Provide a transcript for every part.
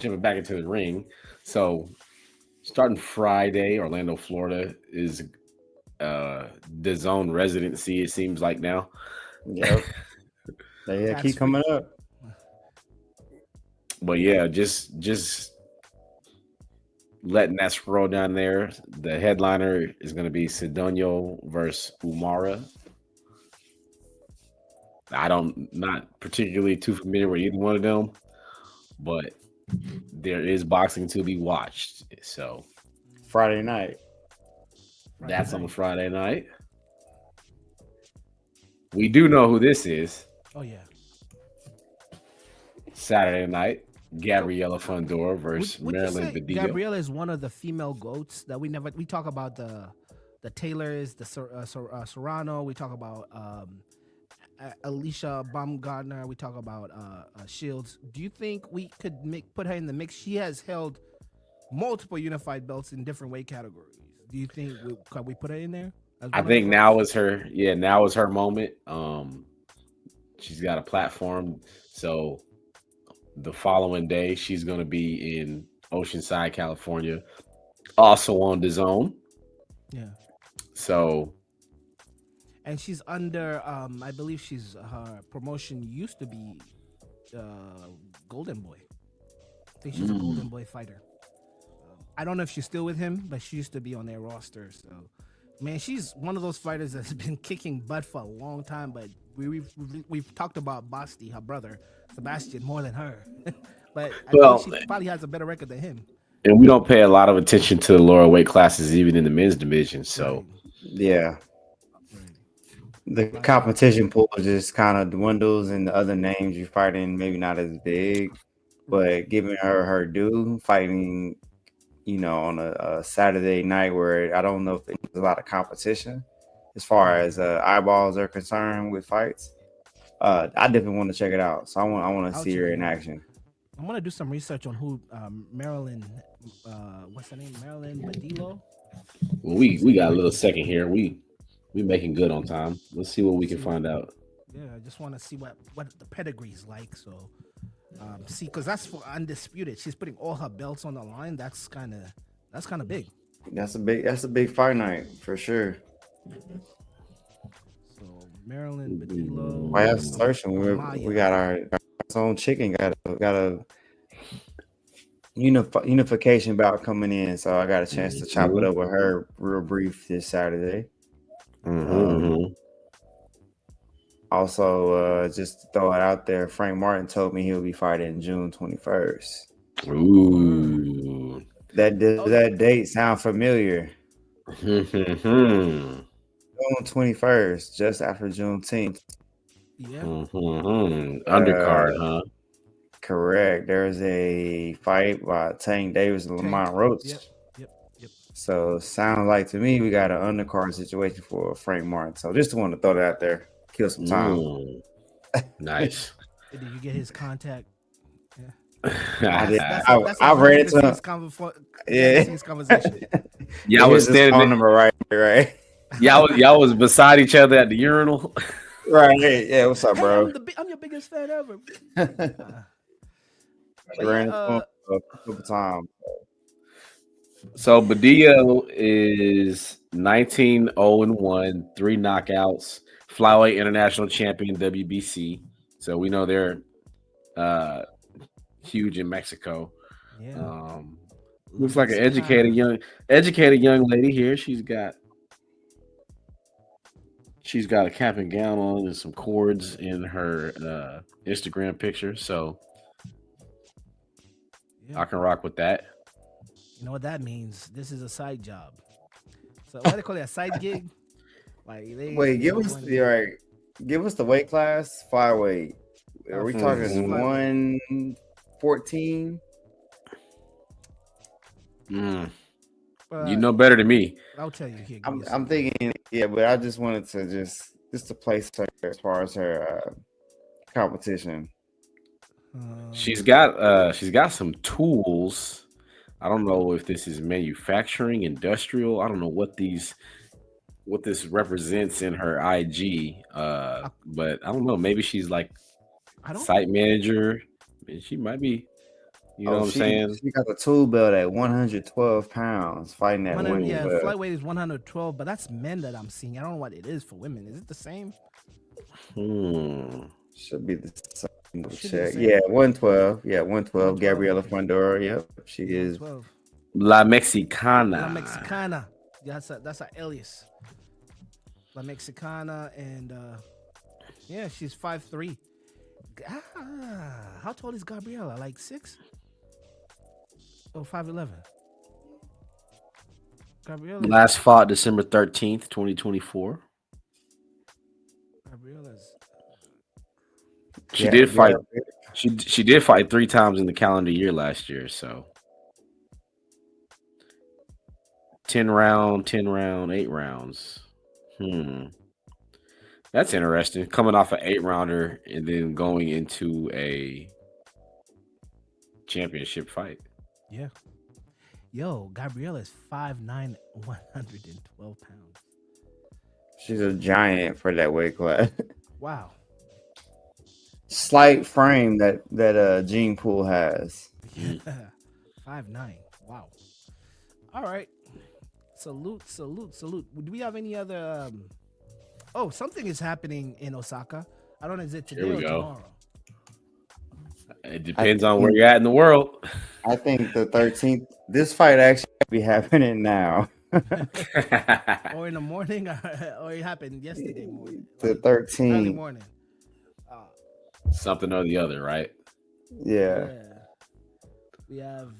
jumping back into the ring. So starting Friday, Orlando, Florida is the zone residency. It seems like now, Yep. They Tax keep free. coming up. but yeah, just letting that scroll down there. The headliner is going to be Sidonio versus Umara. I don't not particularly too familiar with either one of them, but there is boxing to be watched. So Friday night. Friday that's on a night. Friday night. We do know who this is. Oh yeah. Saturday night, So Gabriella Fundora versus would you Marilyn say Badillo. Gabriella is one of the female goats that we talk about the Taylors, the Serrano. We talk about Alicia Baumgartner. We talk about Shields. Do you think we could put her in the mix? She has held multiple unified belts in different weight categories. Do you think could we put her in there as I one of the think goats? now is her now is her moment. She's got a platform. So the following day she's gonna be in Oceanside, California, also on the zone. Yeah. So And she's under I believe she's her promotion used to be Golden Boy. I think she's a mm, Golden Boy fighter. I don't know if she's still with him, but she used to be on their roster. So, man, she's one of those fighters that's been kicking butt for a long time. But we've talked about Basti, her brother Sebastian, more than her. But I think well, she probably has a better record than him. and we don't pay a lot of attention to the lower weight classes, even in the men's division. So Right, Yeah. right. The But competition pool just kind of dwindles, and the other names you're fighting maybe not as big. right, But giving her due, fighting, on a Saturday night where I don't know if there's a lot of competition as far right. as eyeballs are concerned with fights. I definitely want to check it out. So I want to I'll see check her it in out. action. I'm gonna do some research on who Marilyn. What's her name? Marilyn Badillo. well, Let me we see. got a little second here. We making good on time. Let's see what we can See what? find out. Yeah, I just want to see what the pedigree's like. So, see, because that's for undisputed. She's putting all her belts on the line. That's kind of big. That's a big fight night for sure. So Marilyn I Badillo, have searching. We Amaya. got our own chicken. Got a unification bout coming in, so I got a chance to chop it Mhm, up with her real brief this Saturday. Um, mhm, Also, just to throw it out there, Frank Martin told me he'll be fighting June 21st. mhm. Word. Ooh. Oh, That date sound familiar? Mhm, June 21st, just after Juneteenth. yeah. Undercard, Uh, huh? Correct. There's a fight by Tank Davis and Tank. Lamont Roach. Yep. Yep. Yep. So sounds like to me we got an undercard situation for Frank Martin. So just want to throw that out there, kill some time. Mm, nice. Did you get his contact? Yeah. I did. That's a I, that's a I read behind it the to him. scenes behind the Yeah. scenes conversation. y'all was Here's his phone standing. number right here, right? Y'all was beside each other at the urinal. Right. Yeah. What's up, Hey, bro? I'm your biggest fan ever. Uh, but yeah, Ran into him a couple times. So Badia is 19-0-1, three knockouts, flyweight international champion WBC. So we know they're uh, huge in Mexico. yeah, Um, La looks like an Mexicana. educated young lady here. She's got a cap and gown on and some cords in her Instagram picture. So Yeah, I can rock with that. you know what that means? This is a side job. So what they call it, a side gig? Like Wait, they don't want to. give us the weight class, flyweight. Are we talking Mhm. Flyweight. 114? Mm, you Uh, know better than me. I'll tell you here. Give me I'm a I'm second. thinking, yeah, but I just wanted to just to place her as far as her competition. Um, She's got some tools. I don't know if this is manufacturing, industrial. I don't know what this represents in her IG. I, But I don't know. Maybe she's like I don't. site manager. And she might be, You know what I'm she saying? she got the tool belt at 112 pounds, fighting at 100, yeah, women's. flight weight is 112, but that's men that I'm seeing. I don't know what it is for women. Is it the same? Should be the same. Should be the Check. same. Yeah, 112. Yeah, 112. 112, Gabriela okay. Fundora. Yep, she is. 112. La Mexicana. La Mexicana. Yeah, that's her alias. La Mexicana, and yeah, she's 5'3". How tall is Gabriela? Like 6? Oh, 5'11". Gabriela. Last fought December 13th, 2024. Gabriela's. She did fight. Yeah. She did fight 3 times in the calendar year last year. So 10 round, 8 rounds. That's interesting. Coming off an 8-rounder and then going into a championship fight. Yeah. Yo, Gabriela is 5'9", 112 pounds. She's a giant for that weight class. Wow. Slight frame that Gene Pool has. 5'9". Wow. All right. Salute. Do we have any other? Oh, something is happening in Osaka. I don't know. Is it today Here or we go. tomorrow? It depends on where you're at in the world. I think the 13th. This fight actually be happening now. Or in the morning, or it happened yesterday morning. The like, early 13th. morning. Something or the other, right? Yeah. We have,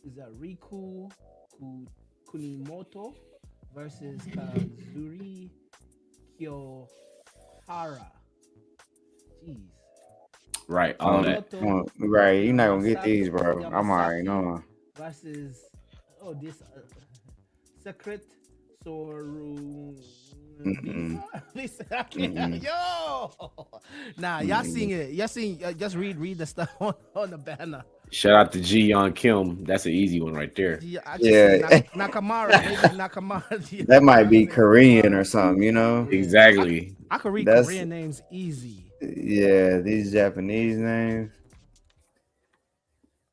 is that Riku Kunimoto versus Kazuri Kiyohara. Jeez. Right. All of that. Right. You're not gonna get these, bro. I'm already knowing. Versus this Secret Soru. Yo, nah, y'all seeing it? Y'all seeing? Just read the stuff on the banner. Shout out to Ji Yeon Kim. That's an easy one right there. Yeah, Nakamura. Maybe Nakamura. That might be Korean or something, you know? Exactly. I could read That's- Korean names easy. Yeah, these Japanese names.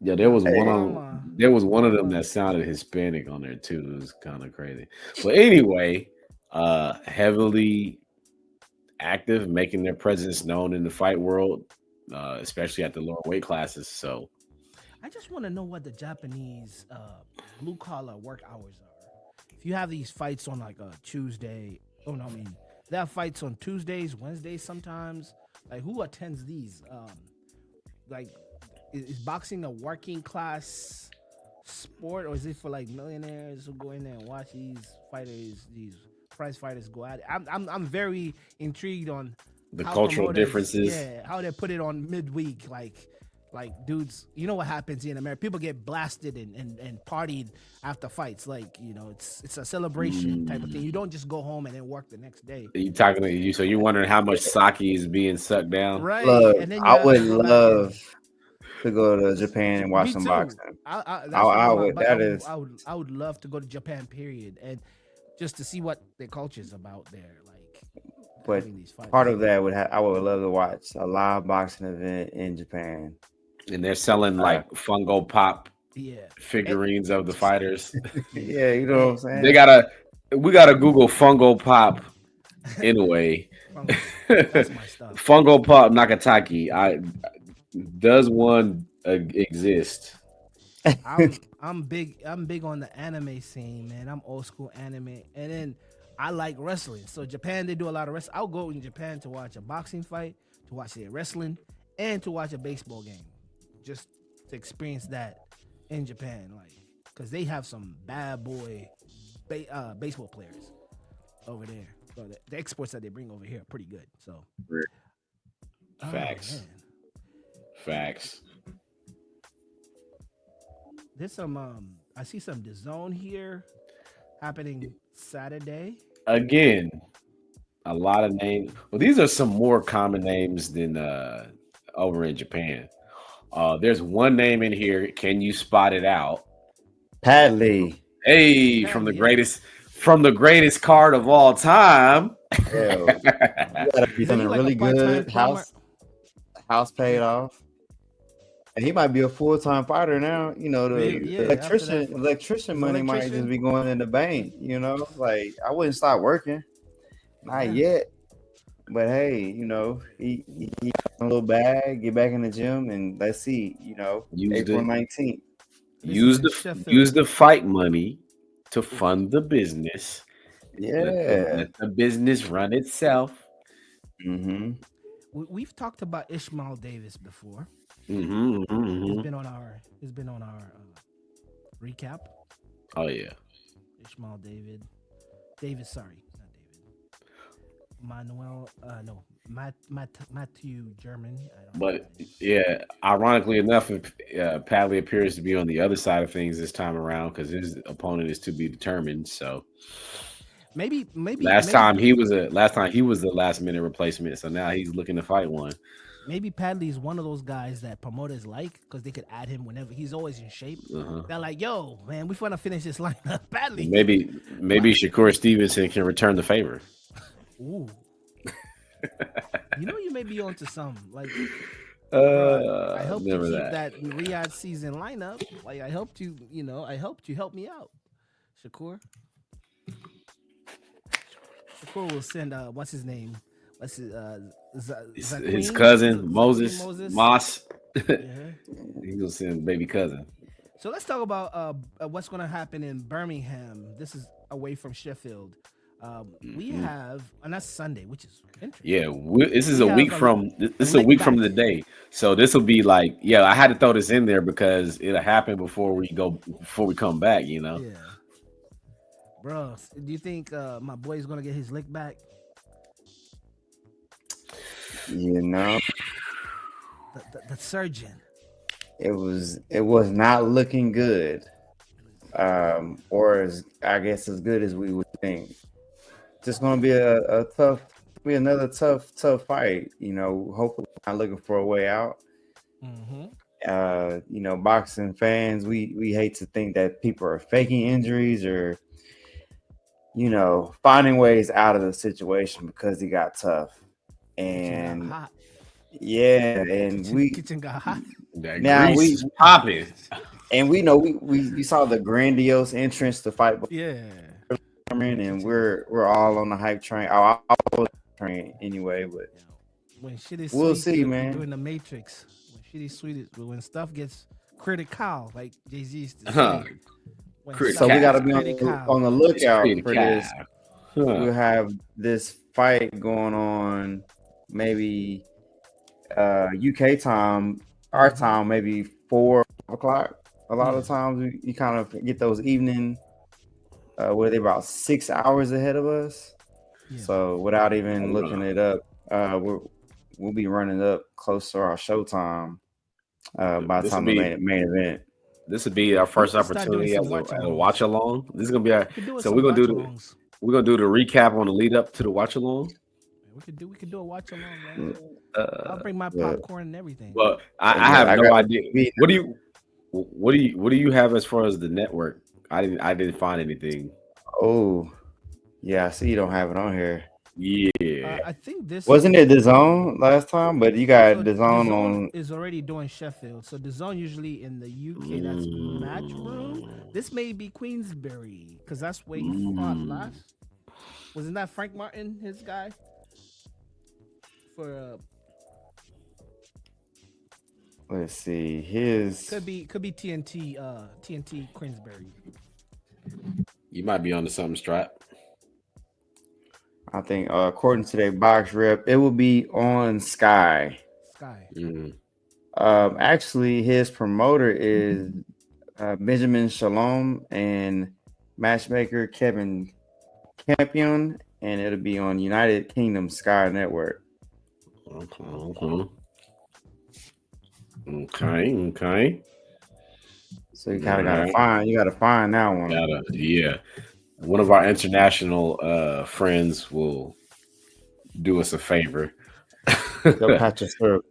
Yeah, there was Hey. one of them that sounded Hispanic on there too. It was kind of crazy. But anyway, heavily active, making their presence known in the fight world, especially at the lower weight classes. So I just want to know what the Japanese blue collar work hours are. If you have these fights on like a Tuesday, they have fights on Tuesdays, Wednesdays sometimes. Like, who attends these? Like, is boxing a working class sport, or is it for like millionaires who go in there and watch these fighters, these prize fighters go at it? I'm very intrigued on the how cultural promoters- differences. Yeah, how they put it on midweek, like dudes, you know what happens here in America? People get blasted and partied after fights. Like, you know, it's a celebration type of thing. You don't just go home and then work the next day. You talking to you? So you're wondering how much sake is being sucked down? Right. Look, and then you I have to would go back love to go to Japan and watch Me some too. boxing. I would love to go to Japan, period, and just to see what their culture is about there. Like, But having these fights. part of that I would love to watch a live boxing event in Japan. And they're selling like Funko Pop Yeah. figurines of the fighters. Yeah, you know what I'm saying? We gotta Google Funko Pop in a way. That's my stuff. Funko Pop Nakataki. Does one exist? I'm big on the anime scene, man. I'm old school anime, and then I like wrestling. So Japan, they do a lot of wrestling. I'll go in Japan to watch a boxing fight, to watch their wrestling, and to watch a baseball game, just to experience that in Japan, like, because they have some bad boy baseball players over there. So the exports that they bring over here are pretty good. So Facts. man. Facts. There's some I see some DAZN here happening Saturday. Again, a lot of names. Well, these are some more common names than over in Japan. There's one name in here. Can you spot it out? Pat Lee. Hey, from the greatest card of all time. Yeah, you gotta be Is he something like really a part-time good. plumber? House paid off. And he might be a full-time fighter now. You know, the Yeah, after that, electrician his money might electrician? just be going in the bank. You know, like I wouldn't stop working, not Yeah. yet. But hey, you know, he a little bag, get back in the gym, and let's see. You know, Use April the 19th. This use is in the Sheffield. use the fight money to fund the business. Yeah. Let the business run itself. Mm-hmm. We've talked about Ishmael Davis before. Mm-hmm, mm-hmm. He's been on our recap. Oh yeah. Ishmael Davis, sorry, not David. Manuel, no, Matthew German. I don't know But who that is. yeah, ironically enough, Padley appears to be on the other side of things this time around because his opponent is to be determined. So maybe last time he was the last minute replacement. So now he's looking to fight one. maybe Padley is one of those guys that promoters like because they could add him whenever he's always in shape. Uh-huh. They're like, "Yo, man, we want to finish this lineup." Padley, Maybe Shakur Stevenson can return the favor. ooh, you may be onto some. Like, I helped you Never keep that Riyadh season lineup. Like, I helped you. I helped you help me out, Shakur. Shakur will send what's his name? What's his His cousin Zaqueen Moss. Yeah. He's gonna send baby cousin. So let's talk about what's going to happen in Birmingham. This is away from Sheffield. We have, and that's Sunday, which is interesting. Yeah, this is We a week have from this is a leg week from back. the day. So this will be like, yeah, I had to throw this in there because it'll happen before we come back. Yeah, bro. Do you think my boy's going to get his lick back? You know, The surgeon. it was not looking good, or as I guess as good as we would think. Just gonna be another tough fight. You know, hopefully not looking for a way out. Mm-hmm. You know, boxing fans, we hate to think that people are faking injuries or, you know, finding ways out of the situation because he got tough. And got hot. yeah, and kitchen got hot. That now grease is popping. and we know we saw the grandiose entrance to fight before, Yeah. and we're all on the hype train. I was train anyway, but When shit is we'll sweet, see, you're man. doing the Matrix. When shit is sweet, when stuff gets critical, like Jay-Z used to say. When Critical. stuff So we got to gets be critical. on the lookout It's for critical. this. We'll have this fight going on, maybe UK time, our time, maybe 4 o'clock. A lot of times you kind of get those evening, where they're about 6 hours ahead of us. Yeah. So without even looking it up, we'll be running up close to our showtime by the time the main event. This would be our first We can start doing opportunity as some a watch along. This is gonna be our. We could do So some we're gonna do watch-alongs. we're gonna do the recap on the lead up to the watch along. We could do a watch along, man. I'll bring my popcorn and everything. Well, I have no idea. What do you have as far as the network? I didn't find anything. Oh, yeah. I see you don't have it on here. Yeah. I think this wasn't it DAZN last time, but you got DAZN on. Is already doing Sheffield, so DAZN usually in the UK. That's Matchroom. This may be Queensberry because that's where he fought last. Wasn't that Frank Martin, his guy? For let's see, his could be TNT Queensberry. You might be onto something, Strap. I think according to their box rep, it will be on Sky. Actually, his promoter is Benjamin Shalom and matchmaker Kevin Campion, and it'll be on United Kingdom Sky Network. Okay. So you kind of gotta find that one. Yeah. One of our international friends will do us a favor. They'll patch us through.